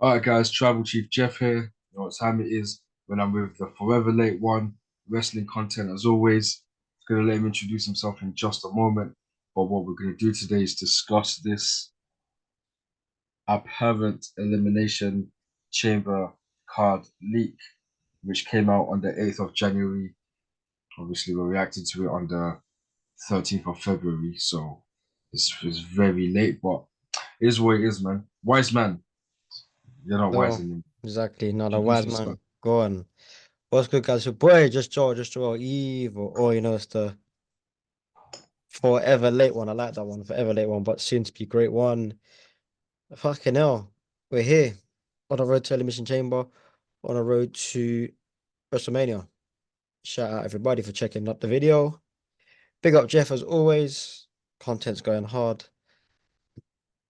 All right, guys, Tribal Chief Jeff here. You know what time it is when I'm with the Forever Late One, wrestling content as always. Gonna let him introduce himself in just a moment. But what we're gonna do today is discuss this apparent elimination chamber card leak, which came out on the 8th of January. Obviously, we reacted to it on the 13th of February, so it's very late, but it is what it is, man. Wise man, you're not wise No, anymore. exactly. Not a Introduce wise yourself. man. Go on. What's good, guys? Your boy, just Joel Evil. Or, it's the forever late one. I like that one. Forever late one, but soon to be great one. Fucking hell. We're here on the road to Elimination Chamber, on the road to WrestleMania. Shout out everybody for checking up the video. Big up Jeff as always. Content's going hard.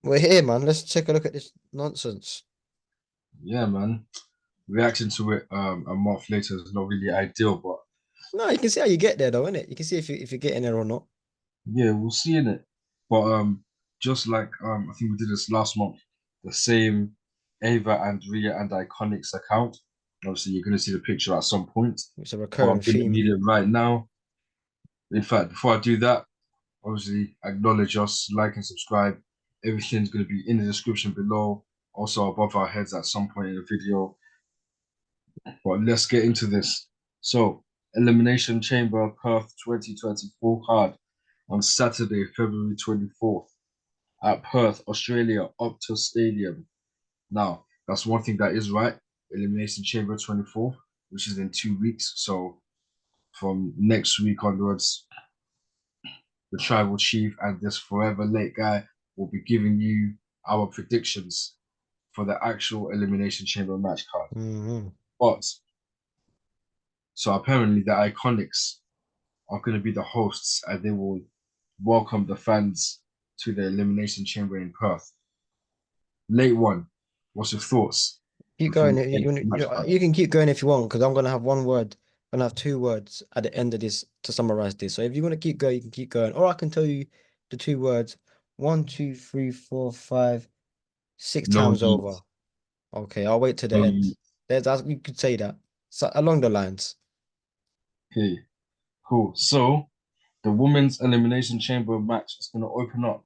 We're here, man. Let's take a look at this nonsense. Yeah, man. Reacting to it a month later is not really ideal, but No, you can see how you get there, though, innit? You can see if you're getting there or not. yeah, we'll see in it. But just like I think we did this last month, the same Ava and Rhea and Iconics account. Obviously, you're gonna see the picture at some point, It's a but I'm recurring gonna theme. need it right now. In fact, before I do that, obviously acknowledge us, like and subscribe. Everything's gonna be in the description below, also above our heads at some point in the video. But let's get into this. So, Elimination Chamber Perth 2024 card on Saturday, February 24th at Perth, Australia, Optus Stadium. Now, that's one thing that is right. Elimination Chamber 24th, which is in 2 weeks. So, from next week onwards, the Tribal Chief and this forever late guy will be giving you our predictions for the actual Elimination Chamber match card. Mm-hmm. But so apparently the Iconics are going to be the hosts and they will welcome the fans to the Elimination Chamber in Perth. Late one, what's your thoughts Keep before going. we get You, into you, the match you card? you can keep going if you want, because I'm gonna have one word. I'm gonna have two words at the end of this to summarize this. So if you want to keep going, you can keep going, or I can tell you the two words one, two, three, four, five, six No times yeet, over. Okay, I'll wait to the no end. yeet. You could say that. So along the lines. Okay, cool. So the women's Elimination Chamber match is going to open up.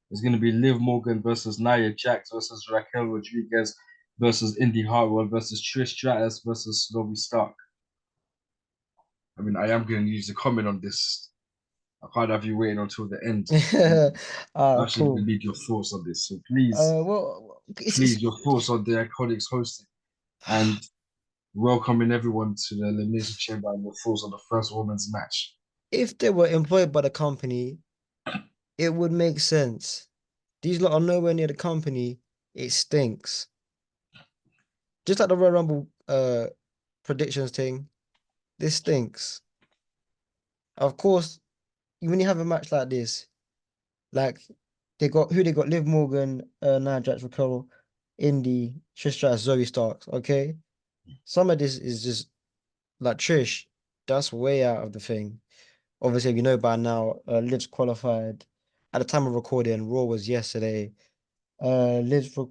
It's going to be Liv Morgan versus Nia Jax versus Raquel Rodriguez versus Indy Hartwell versus Trish Stratus versus Snowy Stark. I mean, I am going to use a comment on this. I can't have you waiting until the end. I actually Cool. need your thoughts on this. So please, Well, it's please, your thoughts on the Iconics hosting and welcoming everyone to the Elimination Chamber and your thoughts on the first women's match. if they were employed by the company, it would make sense. These lot are nowhere near the company. It stinks. Just like the Royal Rumble predictions thing, this stinks. Of course, when you have a match like this, like they got Liv Morgan, Nia Jax, Raquel, Indy, Trish Stratus, Zoe Starks. Okay, some of this is just like Trish. That's way out of the thing. Obviously, you know by now, Liv's qualified. At the time of recording, Raw was yesterday. Liv's the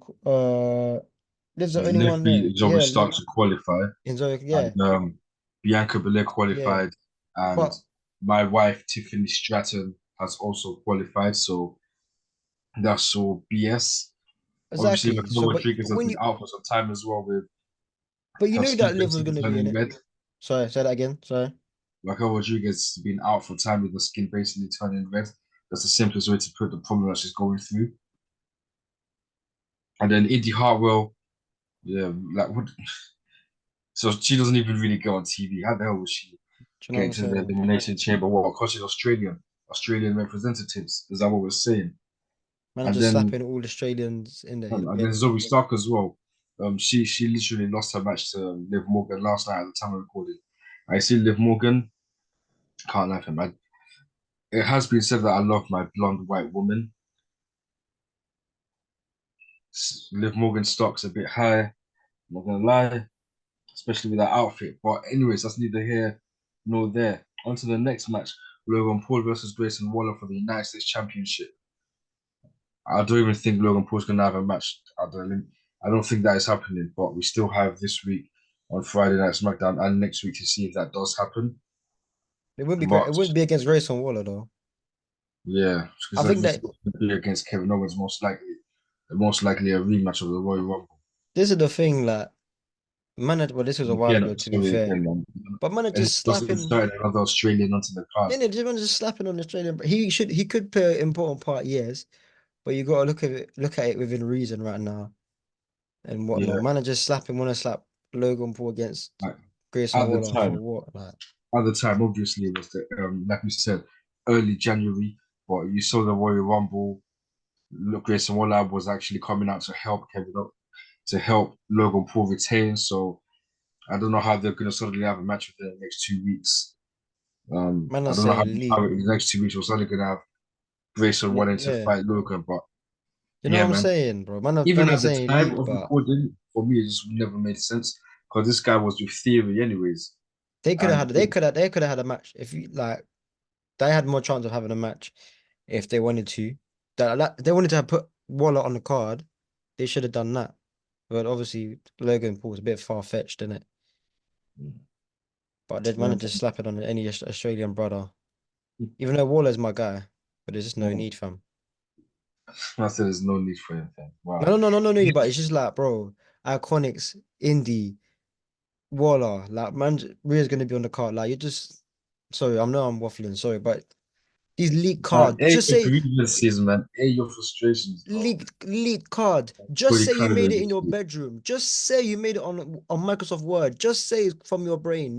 only Liv one there. beat Zoe Yeah, Stark Liv to qualify, in Zoe. Yeah, and Bianca Belair yeah. qualified, and But my wife Tiffany Stratton has also qualified. So that's all BS. Obviously, exactly. Raquel So, but Rodriguez has when been you out for some time as well with but you her knew skin that Liv was basically gonna be in turning it. red. Sorry, say that again. Sorry. Raquel Rodriguez has been out for time with her skin basically turning red. That's the simplest way to put the problem that she's going through. And then Indy Hartwell, yeah, like what? So she doesn't even really go on TV. How the hell was she Do you know what getting I'm to the saying? elimination chamber? What? Because she's Australian, Australian representatives. Is that what we're saying? Man, are And just then slapping all Australians in the and then in. Zoe Stark as well. She literally lost her match to Liv Morgan last night at the time of recording. I see Liv Morgan, can't laugh him. It has been said that I love my blonde white woman. Liv Morgan stock's a bit high. I'm not gonna lie, especially with that outfit. But anyways, that's neither here nor there. On to the next match: Logan Paul versus Grayson Waller for the United States Championship. I don't even think Logan Paul's gonna have a match at the I don't think that is happening, but we still have this week on Friday Night SmackDown and next week to see if that does happen. It wouldn't be great. It But wouldn't be against Grayson Waller though. yeah, I because think it's that going to be against Kevin Owens most likely a rematch of the Royal Rumble. this is the thing, like man. Well, this was a while ago, Again, to be sorry fair. again, man. But man, are And just just slapping. inserting another Australian onto the card. Yeah, man, just slapping on Australian. He could play an important part, yes. But you gotta look at it within reason right now and Yeah, whatnot. Man, are just slapping. Want to slap Logan Paul against like Grayson at the Waller for time, what? Like, obviously, it was the like we said, early January. But you saw the Royal Rumble. Look, Grayson Waller was actually coming out to help Kevin up, to help Logan Paul retain. So I don't know how they're going to suddenly have a match within the next 2 weeks. man, are I don't know saying how leak. in the next 2 weeks we're suddenly going to have Grayson wanting to Yeah, fight Logan. But you know yeah, what I'm man, saying, bro. even Man, are at the saying time leak, of but recording, for me, it just never made sense because this guy was with Theory, anyways. And they could have had a match if you like. They had more chance of having a match if they wanted to. They wanted to have put Waller on the card. They should have done that. But obviously, Logan Paul's a bit far fetched, isn't it? But they'd yeah, manage to slap it on any Australian brother. Even though Waller's my guy, but there's just no man, need for him. I said there's no need for anything. Wow. No need. But it's just like, bro, Iconics, Indie, Waller, like, man, Rhea's gonna be on the card. Like, you're just, sorry, I know I'm waffling, sorry, but these leaked cards, Air just your say grievances, man. Air your frustrations, bro. leaked card. Just Cody say you Canada made it in this your week. bedroom. Just say you made it on Microsoft Word. Just say it from your brain.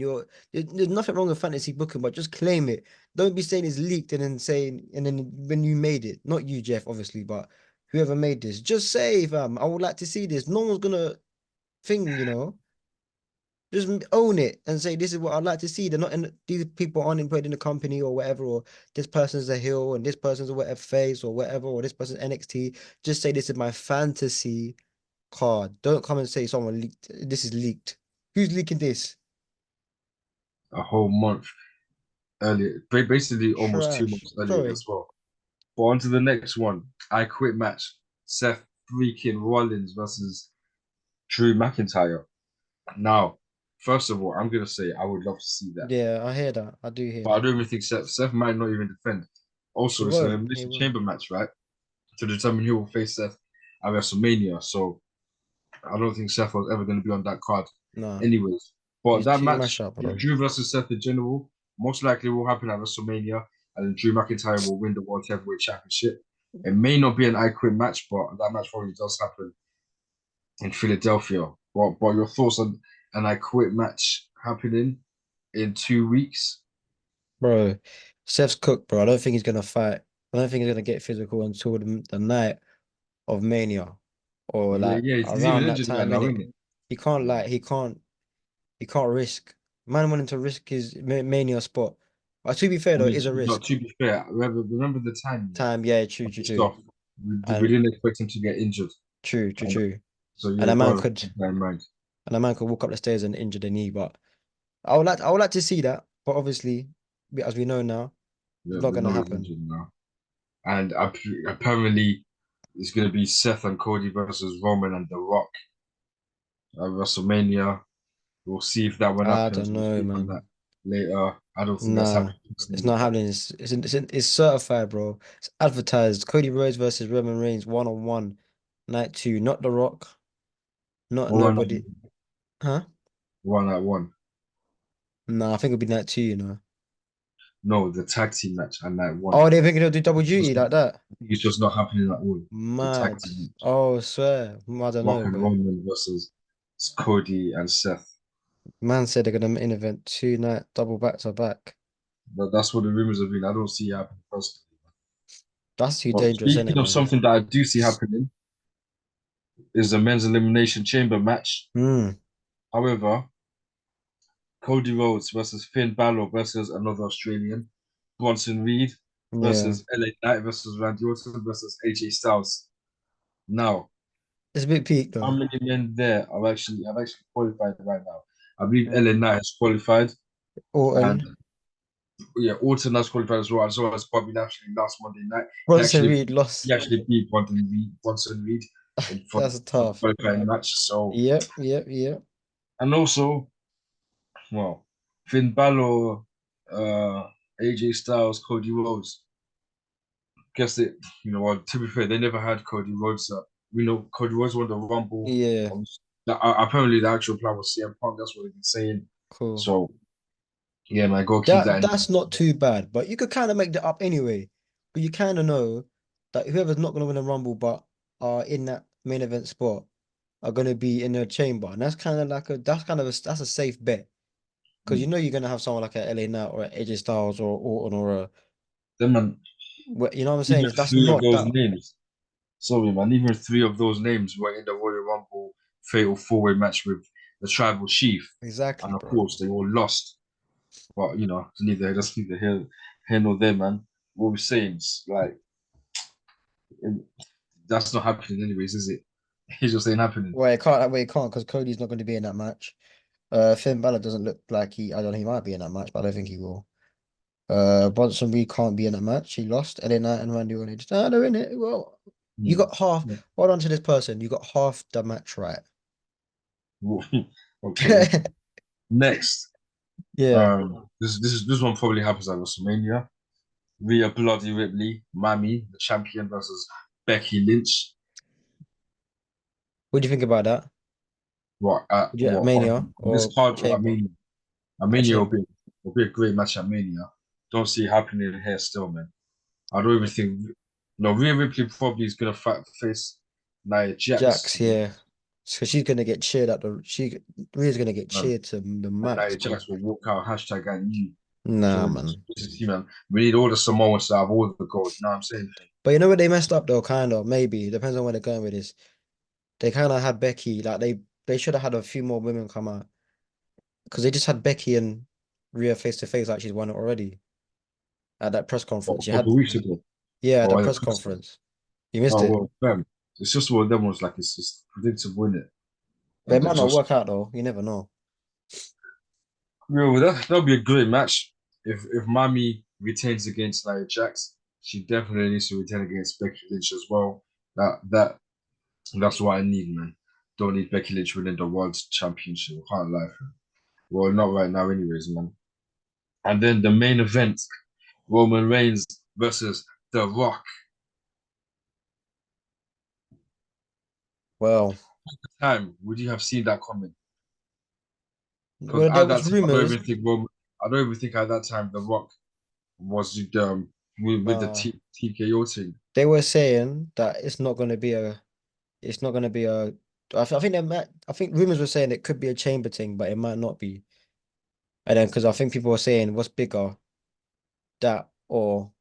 There's nothing wrong with fantasy booking, but just claim it. Don't be saying it's leaked and then when you made it, not you, Jeff, obviously, but whoever made this, just say, fam, I would like to see this. No one's gonna think. Just own it and say this is what I'd like to see. They're not in these people aren't employed in the company or whatever, or this person's a heel and this person's a whatever face or whatever, or this person's NXT. Just say this is my fantasy card. Don't come and say someone leaked. This is leaked. Who's leaking this? A whole month earlier, basically almost two Trash. months earlier Sorry. as well. But on to the next one. I quit match. Seth freaking Rollins versus Drew McIntyre. Now, first of all, I'm gonna say I would love to see that, Yeah, I hear that. I do hear but I that. don't even think Seth might not even defend. He Also, it's an won't. He elimination won't. chamber match, right? To determine who will face Seth at WrestleMania. So I don't think Seth was ever going to be on that card, Nah. anyways. But He's that too match, mash up, yeah, bro. Drew versus Seth in general, most likely will happen at WrestleMania, and then Drew McIntyre will win the World Heavyweight Championship. It may not be an I Quit match, but that match probably does happen in Philadelphia. But your thoughts on an I Quit match happening in 2 weeks? Bro, Seth's cooked, bro. I don't think he's gonna fight. I don't think he's gonna get physical until the night of Mania or Yeah, like yeah, he's even around that injured right time, now, innit? isn't it? He can't Yeah. like he can't risk. Man wanting to risk his Mania spot. But to be fair I though, it mean, is a risk. to be fair, remember the time, yeah, Time, yeah, true, of true, the true. stuff. We And didn't expect him to get injured. And true. so And yeah, a man got to could keep that in mind. walk up the stairs and injure the knee. But I would like to see that. But obviously, as we know now, Yeah, it's not we gonna know he's happen. injured now. And apparently, it's going to be Seth and Cody versus Roman and The Rock at WrestleMania. We'll see if that one I happens. don't We'll know, speak on man. that later. I don't think that's Nah, happening it's personally, not but happening. It's certified, bro. It's advertised. Cody Rhodes versus Roman Reigns 1-on-1, night two. Not The Rock, not one at nobody. Huh? one at one. Nah, I think it'll be night two. No, the tag team match at night one. Oh, they're thinking they'll do double It's duty just, like that. I think it's just not happening at all. The tag Mad. team match. Oh, I swear. I don't Rock know, and but Roman versus Cody and Seth. man said they're gonna main event two night double back to back. But that's what the rumors have been. I don't see it happening personally. That's too But dangerous, isn't speaking it, of man? something that I do see happening is a men's elimination chamber match. Hmm. However, Cody Rhodes versus Finn Balor versus another Australian, Bronson Reed Yeah. versus LA Knight versus Randy Orton versus AJ Styles. Now, It's a bit peak how though. many men there are actually have actually qualified right now? I believe LA Um, Knight has qualified, and Orton, yeah, Orton has qualified as well as Bobby Lashley last Monday night. He Bronson actually Reed he lost. actually beat Bronson Reed. for That's the tough. qualifying match. So Yep, yep, yep. and also, well, Finn Balor, AJ Styles, Cody Rhodes. Guess it. You know what? To be fair, they never had Cody Rhodes. We know Cody Rhodes won the Rumble. Yeah, Apparently, the actual plan was CM Punk. That's what they've been saying. cool. So yeah, man, go keep that in. That's not too bad, but you could kind of make that up anyway. But you kind of know that whoever's not gonna win a Rumble but are in that main event spot are gonna be in the chamber, and that's kind of like that's a safe bet because you Mm. know you're gonna have someone like a LA Knight or a AJ Styles or Orton or a Then man, you know what I'm saying? even If that's three of not those that names. Sorry, man. Even three of those names were in the Royal Rumble fatal four-way match with the Tribal Chief, exactly, and of bro. course they all lost. But you know, neither here nor there, man. What we're saying is like that's not happening anyways, is it? It's just ain't happening. Wait, it can't because Cody's not going to be in that match. Finn Balor doesn't look like he. I don't know. He might be in that match, but I don't think he will. Bronson Reed can't be in that match. He lost. LA Knight and Randy Orton. Just they're in it. Well, you Hmm. got half. Hold on to this person. You got half the match right. Okay. Next, Yeah. this one probably happens at WrestleMania. Rhea Bloody Ripley, Mami, the champion versus Becky Lynch. What do you think about that? What Would you at what Mania on this or card? Chamber? At Mania Chamber. will be a great match at Mania. Don't see it happening here still, man. I don't even think. No, Rhea Ripley probably is gonna face Nia Jax. Jax, yeah. So she's gonna get cheered at the Rhea's gonna get Um, cheered to the and max, Nia bro. Jax will walk out hashtag and you. Nah, So man. see, man, we need all the Samoans to have all the gold. You know what I'm saying? But you know what they messed up though, kind of, maybe. Depends on where they're going with this. They kind of had Becky, like they should have had a few more women come out. Because they just had Becky and Rhea face to face like she's won it already at that press A conference. You couple had of weeks ago. yeah, at the Oh, press conference. You missed oh it. well, fam. It's just one of them ones like it's just predictable, innit? But it And might then not just work out though. You never know. yeah, well, that'll be a great match. If Mami retains against Nia Jax, she definitely needs to retain against Becky Lynch as well. That's what I need, man. Don't need Becky Lynch winning the World Championship. Can't lie. Fam. Well, not right now, anyways, man. And then the main event, Roman Reigns versus The Rock. Well, Time, would you have seen that coming? Because there at that was time, rumors. I don't even think at that time The Rock was with the Uh, TKO thing. they were saying that it's not gonna be a. I think I think rumors were saying it could be a chamber thing, but it might not be. And then because I think people were saying what's bigger, that or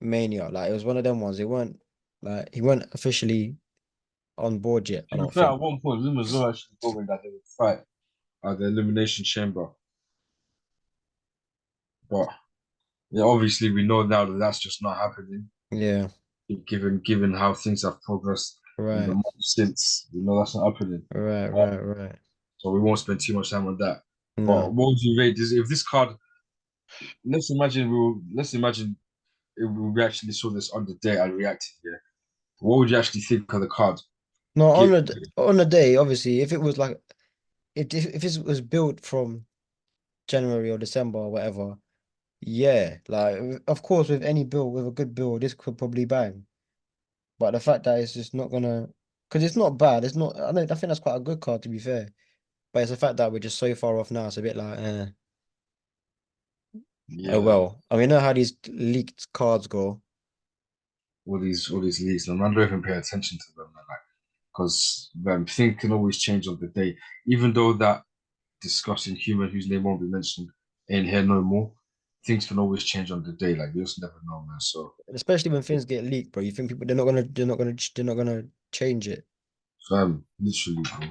Mania. Like it was one of them ones. They weren't like he weren't officially on board yet. I To be don't fair, think. at one point, rumors were actually going that they would fight at the Elimination Chamber. But yeah, obviously, we know now that that's just not happening. Yeah. Given how things have progressed in the Right. months since, we know that's not happening. Right. Uh, Right. Right. so we won't spend too much time on that. But No. what would you rate this if this card? Let's imagine if we actually saw this on the day and reacted here. What would you actually think of the card? No. Give On the day, obviously, if it was like if it was built from January or December or whatever, yeah. Like of course, with any build, with a good build, this could probably bang. But the fact that it's just not gonna, because it's not bad. It's not. I think that's quite a good card to be fair. But it's the fact that we're just so far off now. It's a bit like, oh yeah, well. I mean, you know how these leaked cards go. all these leaks, man. I don't even pay attention to them, man. Like, because things can always change on the day. Even though that discussing human whose name won't be mentioned ain't here no more, things can always change on the day. Like you just never know, man. So, Especially when things get leaked, bro. You think people they're not gonna change it. literally, bro.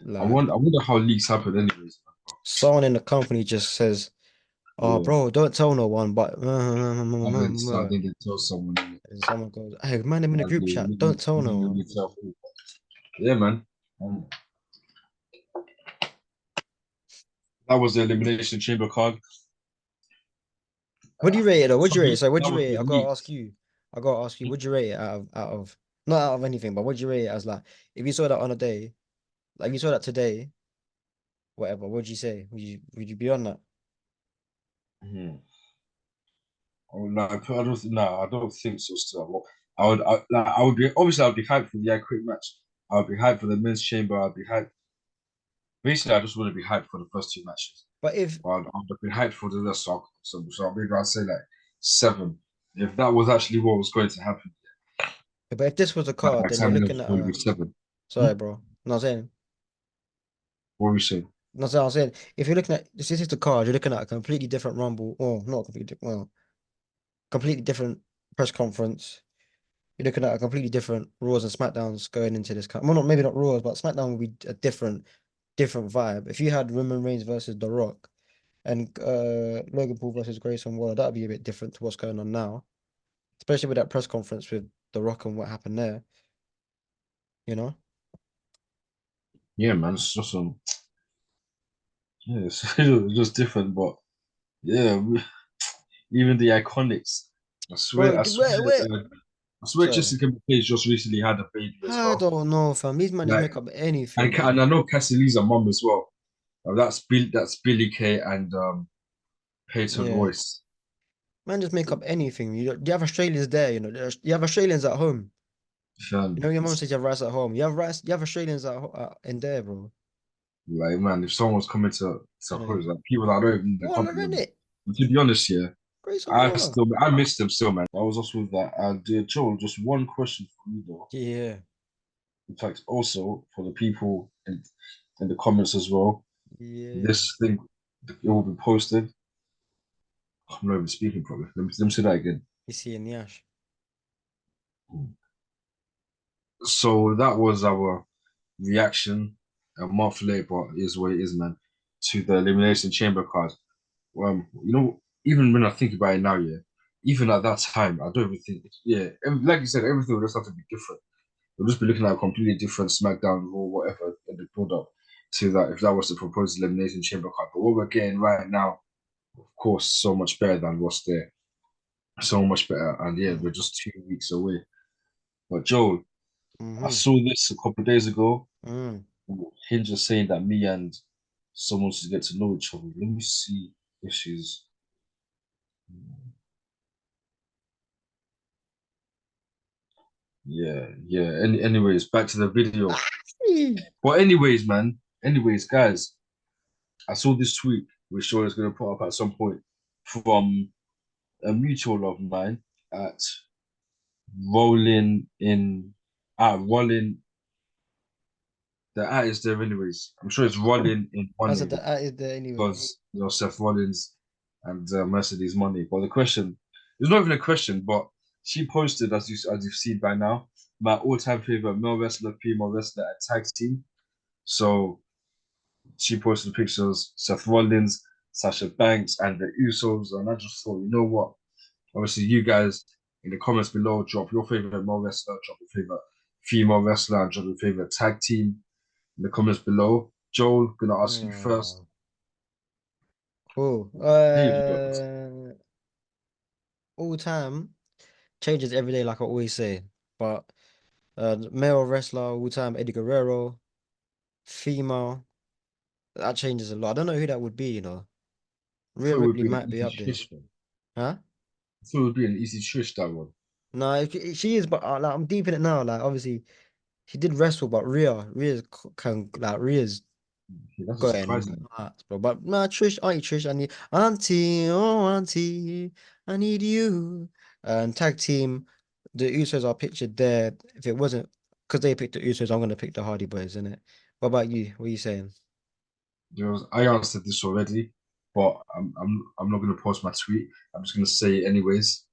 Like I wonder how leaks happen, anyways. someone in the company just says, "Oh, Yeah, bro, don't tell no one." But I think they tell someone. Innit? and someone goes, "Hey, man, I'm in a Like, group they chat. Don't tell no legally one." tell who. Yeah, man. Um, that was the elimination chamber card. What do you rate it though? What'd you rate it? So what'd That you was rate it? the leaks. I gotta ask you. Would you rate it out of Not out of anything, but would you rate it as like if you saw that on a day, like you saw that today, whatever, what would you say? Would you be on that? Hmm. I don't think, no, I don't think so. Still, I would be obviously I'd be hyped for the quick match. I would be hyped for the men's chamber. I'd be hyped. Basically, I just wouldn't be hyped for the first two matches. But if But I'd be hyped for the rest. So maybe I'd say like seven. If that was actually what was going to happen, but if this was a by card, the then you're time looking it'd at probably be a seven. Hmm? sorry, bro. Not saying. What were we saying? Not saying. I'm saying if you're looking at this is the card, you're looking at a completely different Rumble. Oh, not completely. Well, completely different press conference. You're looking at a completely different Raws and SmackDowns going into this. Well, not maybe not Raws, but SmackDown would be a different vibe. If you had Roman Reigns versus The Rock and Logan Paul versus Grayson Waller, that'd be a bit different to what's going on now, especially with that press conference with The Rock and what happened there. You know? Yeah, man, it's just yeah, it's just different, but yeah, even the iconics. Bro, I swear, where? I swear, Sorry. Jessica Page just recently had a baby as I well. don't know, fam. These man just Like, make up anything, and bro. I know Cassie Lee's a mom as well. That's Billy Kay and Peyton Yeah. Royce. Man just make up anything. You have Australians there, you know. You have Australians at home. You know, Fam, your mom says you have rice at home. You have Australians in there, bro. like man, if someone's coming to Yeah. host, like people that don't even the Waller, company, innit? to be honest, yeah, Grayson Waller. I miss them still, man. I was also with that. And Joe, just one question for you though. Yeah. In fact, also for the people in the comments as well. Yeah. This thing it will be posted. I'm not even speaking properly. Let me say that again. You see in Yash. So that was our reaction a month later, but it is what it is, man, to the Elimination Chamber card. Even when I think about it now, yeah, even at that time, I don't even think, yeah, like you said, everything would just have to be different. We'll just be looking at a completely different SmackDown or whatever in the build up to that if that was the proposed Elimination Chamber card. But what we're getting right now, of course, so much better than what's there. So much better. And yeah, we're just 2 weeks away. But Joel, I Mm-hmm. saw this a couple of days ago. Mm. Hinge was saying that me and someone should get to know each other. Let me see if she's. Yeah, yeah. Anyways, back to the video. Ah, But anyways, man. Anyways, guys, I saw this tweet which Sean is going to put up at some point from a mutual of mine at Rolling in Rolling. The at is there anyways. I'm sure it's Rolling in I said money that is there anyway. because Seth Rollins and Mercedes money. But the question, it's not even a question, but she posted as you've seen by now, my all-time favorite male wrestler, female wrestler at tag team. So she posted pictures, Seth Rollins, Sasha Banks, and the Usos, and I just thought, you know what? Obviously, you guys in the comments below, drop your favorite male wrestler, drop your favorite female wrestler, and drop your favorite tag team in the comments below. Joel, gonna ask you first. Oh, cool. Here you go. All time changes every day, like I always say. But male wrestler all time, Eddie Guerrero. Female, that changes a lot. I don't know who that would be, you know. I Rhea thought it would Ripley be an might be easy up there. Trish one. Huh? I thought it would be an easy Trish that one. No, she is, but like, I'm deep in it now. Like, obviously, she did wrestle, but Rhea's Okay, that's a going surprising. nuts, bro. But nah, Auntie Trish, I need Auntie, oh Auntie, I need you. And tag team, the Usos are pictured there. If it wasn't because they picked the Usos, I'm gonna pick the Hardy Boys, innit? What about you? What are you saying? I answered this already, but I'm not gonna post my tweet. I'm just gonna say it anyways.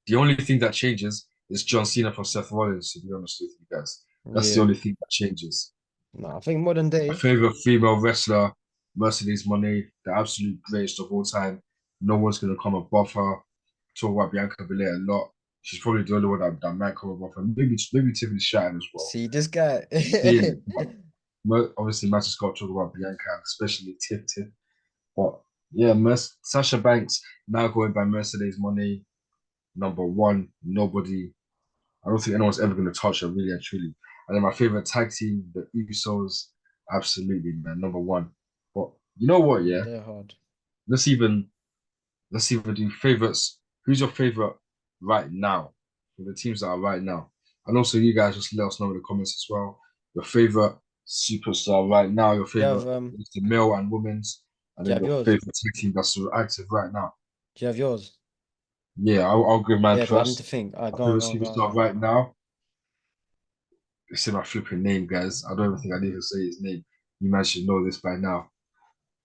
The only thing that changes is John Cena for Seth Rollins, to be honest with you guys. That's the Yeah. only thing that changes. No, I think modern My day. favorite female wrestler, Mercedes Moné, the absolute greatest of all time. No one's gonna come above her. Talk about Bianca Belair a lot. She's probably the only one that might come above her. Maybe Tiffany Stratton as well. See this guy. Saying it, but obviously Matt Scott talk about Bianca, especially Tiff. But yeah, Sasha Banks now going by Mercedes Money, number one. Nobody I don't think anyone's ever going to touch her really and truly. And then my favorite tag team, the Usos, absolutely, man, number one. But you know what? Yeah, They're hard. let's even let's even do favorites. Who's your favorite right now? For the teams that are right now, and also you guys just let us know in the comments as well. Your favorite superstar right now, your Do you favorite have is the male and women's, and do you then have your yours? favorite tag team that's active right now. Do you have yours? Yeah, I'll give mine Yeah, because I need to first. think. My Go on, favorite go on, go on, go superstar on. right now. It's in my flipping name, guys. I don't even think I need to say his name. You guys should know this by now.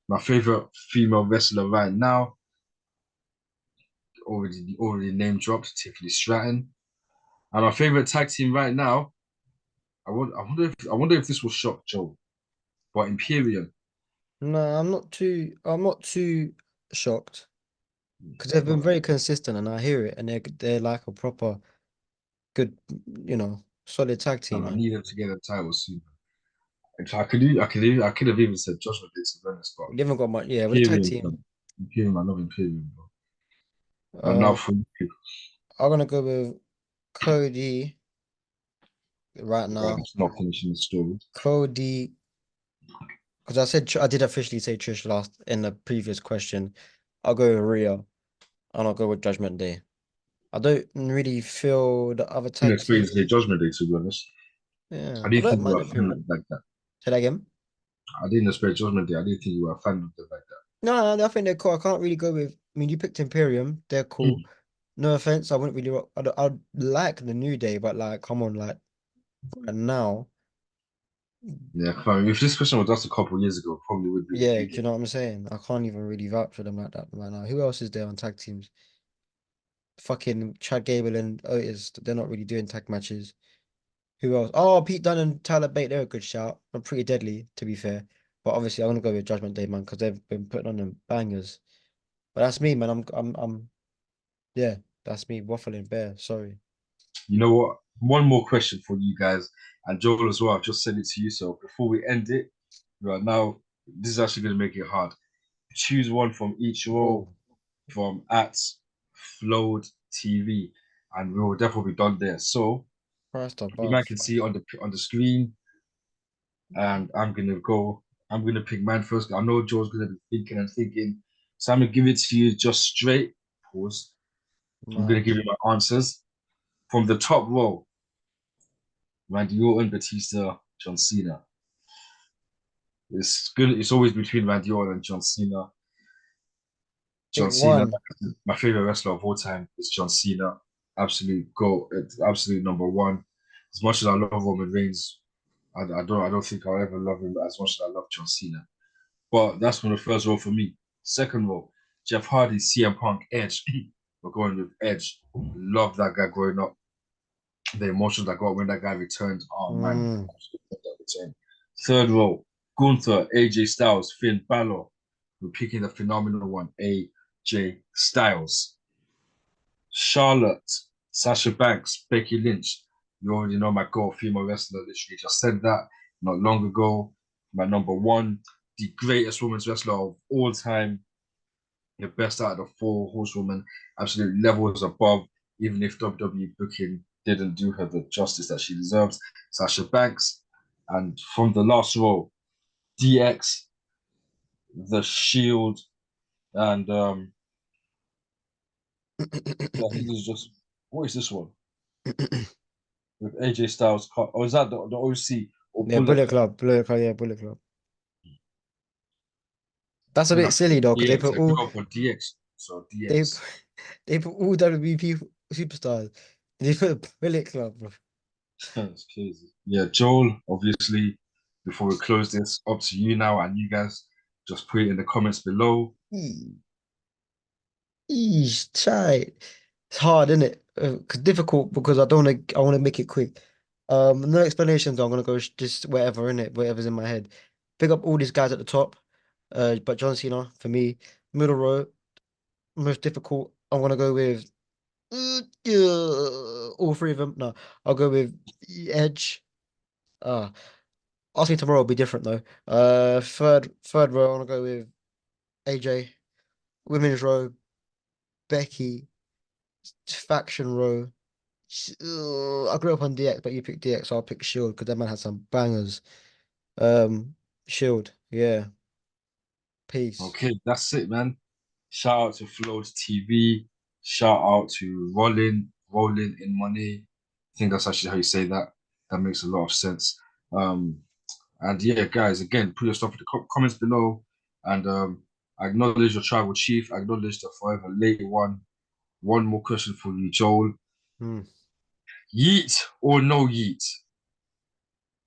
My favorite female wrestler right now, already name dropped, Tiffany Stratton. And my favorite tag team right now, I wonder if this will shock Joe, but Imperium. No, I'm not too shocked because they've been Okay. very consistent, and I hear it, and they're like a proper good, solid tag team, I man. need them to get a title soon. I could have even said Judgment Day to be honest, but They haven't got much. Yeah, with the tag Imperium, man. team, Imperium, I love Imperium, bro. And now um, for you, I'm gonna go with Cody right right, now. it's not finishing the story. Cody, because I did officially say Trish last in the previous question. I'll go with Rhea, and I'll go with Judgment Day. I don't really feel the other I didn't tag expect you team. to say Judgment Day to be honest. Yeah, I I didn't don't think you were mind a fan Imperium. like that. Say that again. I didn't expect Judgment Day. I didn't think you were a fan of them like No, I think they're cool. I can't really go with. I mean, you picked Imperium. They're that. cool. No offense, I wouldn't really. I'd like the New Day, but like, come on, like, right now, Yeah, fine. If this question was asked a couple of years ago, probably would be the yeah, New do you Day. know what I'm saying? I can't even really vouch for them like that right now. Who else is there on tag teams? Fucking Chad Gable and Otis. They're not really doing tag matches. Who else? Oh, Pete Dunne and Tyler Bate. They're a good shout. I'm pretty deadly, to be fair. But obviously, I'm gonna go with Judgment Day, man, because they've been putting on them bangers. But that's me, man. Yeah, that's me waffling bare. Sorry. You know what? One more question for you guys and Joel as well. I've just sent it to you. So before we end it, right now, this is actually going to make it hard. Choose one from each row Oh, from at Flowed TV, and we will definitely be done there. So Christ you man above. can see on the screen, and I'm gonna go. I'm gonna pick mine first. I know Joe's gonna be thinking and thinking, so I'm gonna give it to you just straight. Pause. I'm gonna Mad. give you my answers from the top row. Randy Orton, Batista, John Cena. It's good. It's always between Randy Orton and John Cena. Pick John Cena, one. my favorite wrestler of all time is John Cena. Absolute goat. It's absolute number one. As much as I love Roman Reigns, I don't think I'll ever love him as much as I love John Cena. But that's from the first row for me. Second row, Jeff Hardy, CM Punk, Edge. We're going with Edge. Love that guy growing up. The emotions I got when that guy returned. Oh man, Mm. absolutely love that return. Third row, Gunther, AJ Styles, Finn Balor. We're picking the phenomenal one, AJ Styles. Charlotte, Sasha Banks, Becky Lynch. You already know my girl, female wrestler. Literally just said that not long ago. My number one, the greatest women's wrestler of all time, the best out of the four horsewomen, absolute levels above, even if WWE booking didn't do her the justice that she deserves. Sasha Banks. And from the last row, DX, The Shield, and I think this is just, what is this one? With AJ Styles, or is that the OC or Yeah, Bullet Bullet Club? Club. Bullet Club, yeah, Bullet Club. That's a Then bit I picked silly though, because DX. I grew up on DX, so they DX. they put all WP superstars. They put Bullet Club, bro. It's crazy. Yeah, Joel, obviously, before we close this, up to you now, and you guys just put it in the comments below. Eee, Eesh, try. It's hard, isn't it? Difficult because I want to make it quick. No explanations. I'm gonna go just whatever in it, whatever's in my head. Pick up all these guys at the top. But John Cena for me, middle row, most difficult. I'm gonna go with all three of them. No, I'll go with Edge. Uh, Ask Me Tomorrow will be different though. Third row, I want to go with AJ. Women's row, Becky. Faction row. I grew up on DX, but you picked DX, so I'll pick Shield because that man had some bangers. Shield, yeah. Peace. Okay, that's it, man. Shout out to Flows TV. Shout out to Rolling in Money. I think that's actually how you say that. That makes a lot of sense. Um, and yeah, guys, again, put your stuff in the comments below. And acknowledge your tribal chief. Acknowledge the forever late one. One more question for you, Joel. Hmm. Yeet or no yeet?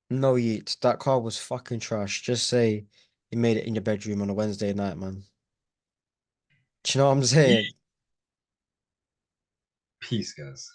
No yeet. That car was fucking trash. Just say you made it in your bedroom on a Wednesday night, man. Do you know what I'm Yeet. saying? Peace, guys.